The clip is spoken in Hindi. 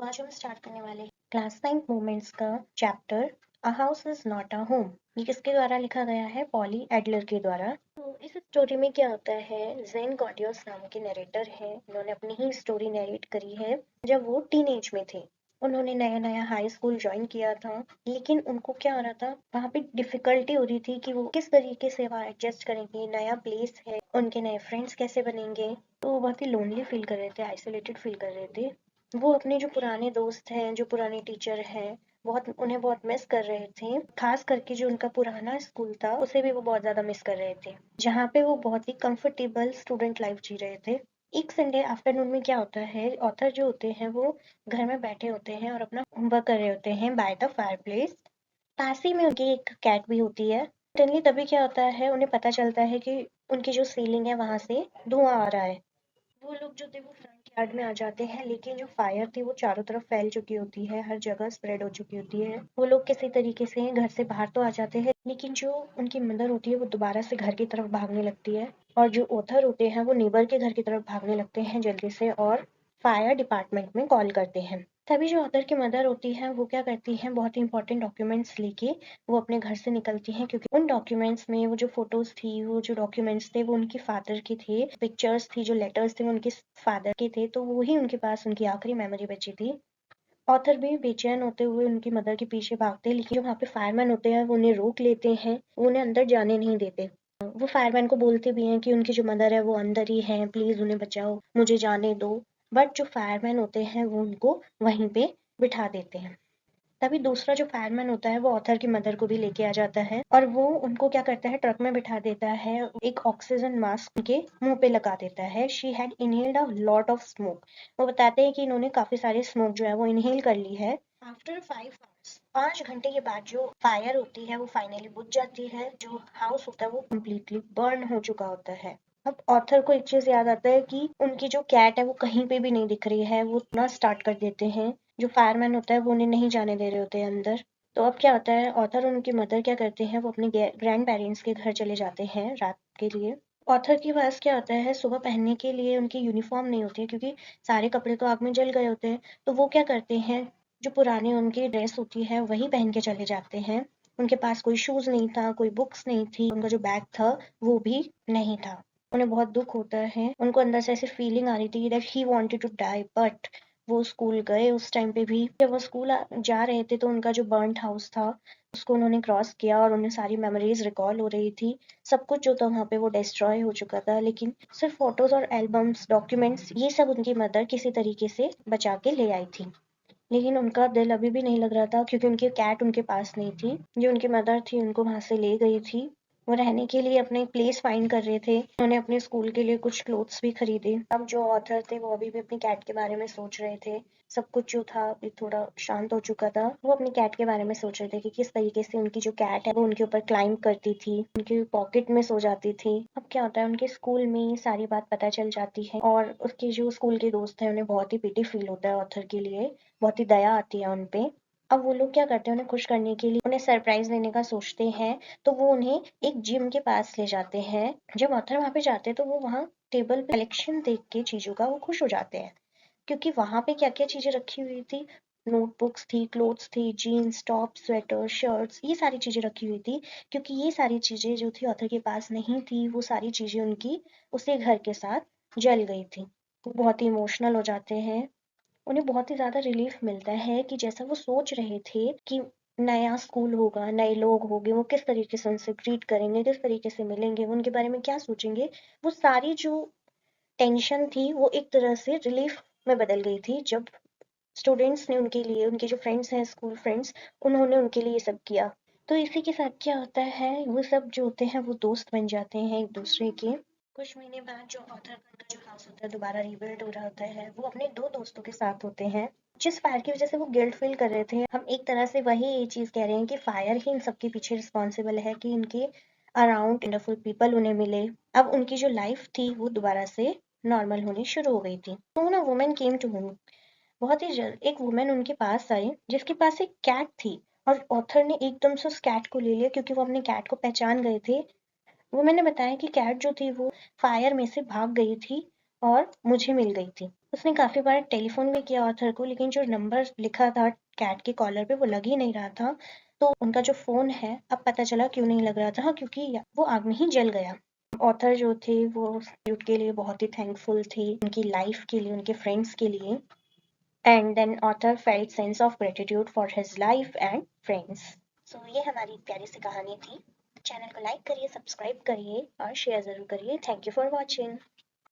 आज हम स्टार्ट करने वाले हैं क्लास 9 मोमेंट्स का chapter a house is not a home. ये किसके द्वारा लिखा गया है? पॉली एडलर के द्वारा। तो इस स्टोरी में क्या होता है, जेन गॉडियोस नाम के नरेटर हैं, उन्होंने अपनी ही स्टोरी नरेट करी है जब वो टीनेज में थे। उन्होंने नया नया हाई स्कूल ज्वाइन किया था, लेकिन उनको क्या हो रहा था, वहाँ पे डिफिकल्टी हो रही थी कि वो किस तरीके से वहाँ एडजस्ट करेंगे। नया प्लेस है, उनके नए फ्रेंड्स कैसे बनेंगे। तो वो बहुत ही लोनली फील कर रहे थे, आइसोलेटेड फील कर रहे थे। वो अपने जो पुराने दोस्त हैं, जो पुराने टीचर हैं, उन्हें बहुत मिस कर रहे थे। खास करके जो उनका पुराना स्कूल था, उसे भी वो बहुत ज़्यादा मिस कर रहे थे, जहाँ पे वो बहुत ही कंफर्टेबल स्टूडेंट लाइफ जी रहे थे। एक संडे आफ्टरनून में क्या होता है, ऑथर जो होते हैं वो घर में बैठे होते हैं और अपना होमवर्क कर रहे होते हैं बाय द फायर प्लेस। पास ही में उनकी एक कैट भी होती है। सडनली तभी क्या होता है, उन्हें पता चलता है कि उनकी जो सीलिंग है वहां से धुआं आ रहा है। वो लोग जो थे वो फ्रंट यार्ड में आ जाते हैं, लेकिन जो फायर थी वो चारों तरफ फैल चुकी होती है, हर जगह स्प्रेड हो चुकी होती है। वो लोग किसी तरीके से घर से बाहर तो आ जाते हैं, लेकिन जो उनकी मदर होती है वो दोबारा से घर की तरफ भागने लगती है, और जो ओथर होते हैं वो नेबर के घर की तरफ भागने लगते हैं जल्दी से, और फायर डिपार्टमेंट में कॉल करते हैं। तभी जो ऑथर की मदर होती है वो क्या करती हैं, बहुत ही इंपॉर्टेंट डॉक्यूमेंट्स लेके वो अपने घर से निकलती हैं, क्योंकि उन डॉक्यूमेंट्स में वो जो फोटोज थी, वो जो डॉक्यूमेंट्स थे वो उनके फादर के थे। पिक्चर्स थी, जो लेटर्स थे वो उनके फादर के थे, तो वो ही उनके पास उनकी आखिरी मेमोरी बची थी। ऑथर भी बेचैन होते हुए उनकी मदर के पीछे भागते हैं, लेकिन जो वहाँ पे फायरमैन होते हैं वो उन्हें रोक लेते हैं, वो उन्हें अंदर जाने नहीं देते। वो फायरमैन को बोलते भी हैं कि उनकी जो मदर है वो अंदर ही है, प्लीज उन्हें बचाओ, मुझे जाने दो। बट जो फायरमैन होते हैं वो उनको वहीं पे बिठा देते हैं। तभी दूसरा जो फायरमैन होता है वो ऑथर की मदर को भी लेके आ जाता है, और वो उनको क्या करता है, ट्रक में बिठा देता है, एक ऑक्सीजन मास्क उनके मुंह पे लगा देता है। She had inhaled a lot of smoke. वो बताते हैं कि इन्होंने काफी सारी स्मोक जो है वो इनहेल कर ली है। आफ्टर 5 आवर्स, 5 घंटे के बाद जो फायर होती है वो फाइनली बुझ जाती है। जो हाउस होता है वो कम्प्लीटली बर्न हो चुका होता है। अब ऑथर को एक चीज याद आता है कि उनकी जो कैट है वो कहीं पे भी नहीं दिख रही है। वो ना स्टार्ट कर देते हैं, जो फायरमैन होता है वो उन्हें नहीं जाने दे रहे होते हैं अंदर। तो अब क्या होता है, ऑथर और उनकी मदर क्या करते हैं, वो अपने ग्रैंड पेरेंट्स के घर चले जाते हैं रात के लिए। ऑथर के पास क्या होता है, सुबह पहनने के लिए उनकी यूनिफॉर्म नहीं होती है, क्योंकि सारे कपड़े तो आग में जल गए होते हैं। तो वो क्या करते हैं, जो पुरानी उनकी ड्रेस होती है वही पहन के चले जाते हैं। उनके पास कोई शूज नहीं था, कोई बुक्स नहीं थी, उनका जो बैग था वो भी नहीं था। उन्हें बहुत दुख होता है, उनको अंदर से ऐसी फीलिंग आ रही थी that he wanted to die, but वो स्कूल गए। उस टाइम पे भी जब वो स्कूल जा रहे थे तो उनका जो बर्न्ड हाउस था उसको उन्होंने क्रॉस किया, और उन्हें सारी मेमोरीज रिकॉल हो रही थी। सब कुछ जो था वहाँ पे वो डिस्ट्रॉय हो चुका था, लेकिन सिर्फ फोटोज और एल्बम्स, डॉक्यूमेंट्स, ये सब उनकी मदर किसी तरीके से बचा के ले आई थी। लेकिन उनका दिल अभी भी नहीं लग रहा था, क्योंकि उनकी कैट उनके पास नहीं थी। जो उनकी मदर थी उनको वहां से ले गई थी। वो रहने के लिए अपने एक प्लेस फाइंड कर रहे थे। उन्होंने अपने स्कूल के लिए कुछ क्लोथ्स भी खरीदे। अब जो ऑथर थे वो अभी भी अपनी कैट के बारे में सोच रहे थे। सब कुछ जो था अभी थोड़ा शांत हो चुका था। वो अपनी कैट के बारे में सोच रहे थे कि किस तरीके से उनकी जो कैट है वो उनके ऊपर क्लाइंब करती थी, उनकी पॉकेट में सो जाती थी। अब क्या होता है, उनके स्कूल में सारी बात पता चल जाती है, और उसके जो स्कूल के दोस्त हैं उन्हें बहुत ही पिटी फील होता है ऑथर के लिए, बहुत ही दया आती है उन पे। अब वो लोग क्या करते हैं, उन्हें खुश करने के लिए उन्हें सरप्राइज देने का सोचते हैं। तो वो उन्हें एक जिम के पास ले जाते हैं। जब ऑथर वहां पे जाते हैं तो वो वहाँ टेबल पे कलेक्शन देख के चीजों का वो खुश हो जाते हैं, क्योंकि वहां पे क्या क्या चीजें रखी हुई थी। नोटबुक्स थी, क्लोथ्स थी, जीन्स, टॉप, स्वेटर, शर्ट्स, ये सारी चीजें रखी हुई थी। क्योंकि ये सारी चीजें जो थी ऑथर के पास नहीं थी, वो सारी चीजें उनकी उसी घर के साथ जल गई थी। वो बहुत ही इमोशनल हो जाते हैं। उन्हें बहुत ही ज़्यादा रिलीफ मिलता है कि जैसा वो सोच रहे थे कि नया स्कूल होगा, नए लोग होंगे, वो किस तरीके से उनसे ट्रीट करेंगे, किस तरीके से मिलेंगे, वो उनके बारे में क्या सोचेंगे। वो सारी जो टेंशन थी वो एक तरह से रिलीफ में बदल गई थी, जब स्टूडेंट्स ने उनके लिए, उनके जो फ्रेंड्स हैं, स्कूल फ्रेंड्स, उन्होंने उनके लिए ये सब किया। तो इसी के साथ क्या होता है, वो सब जो होते हैं वो दोस्त बन जाते हैं एक दूसरे के। कुछ महीने बाद जो ऑथर का जो हाउस होता है दोबारा रीबिल्ड हो रहा होता है, वो अपने दो दोस्तों के साथ होते हैं। जिस फायर की वजह से वो गिल्ट फील कर रहे थे, हम एक तरह से वही ये चीज कह रहे हैं कि फायर ही इन सबके पीछे रिस्पॉन्सिबल है कि इनके अराउंड वंडरफुल पीपल उन्हें मिले। अब उनकी जो लाइफ थी वो दोबारा से नॉर्मल होनी शुरू हो गई थी। तो ना वुमेन केम टू हिम, बहुत ही जल्द एक वुमेन उनके पास आई जिसके पास एक कैट थी, और ऑथर ने एकदम से उस कैट को ले लिया, क्योंकि वो अपने कैट को पहचान गए थे। वो मैंने बताया कि कैट जो थी वो फायर में से भाग गई थी, और मुझे मिल गई थी। उसने काफ़ी बार टेलीफ़ोन भी किया ऑथर को, लेकिन जो नंबर लिखा था कैट के कॉलर पे वो लग ही नहीं रहा था। तो उनका जो फ़ोन है, अब पता चला क्यों नहीं लग रहा था। हाँ, क्योंकि वो आग में ही जल गया। ऑथर जो थे वो क्यूट के लिए बहुत ही थैंकफुल थे, उनकी लाइफ के लिए, उनके फ्रेंड्स के लिए। And then author felt sense of gratitude for his life and friends. So ये हमारी प्यारी सी कहानी थी। चैनल को लाइक करिए, सब्सक्राइब करिए और शेयर ज़रूर करिए। Thank you for watching.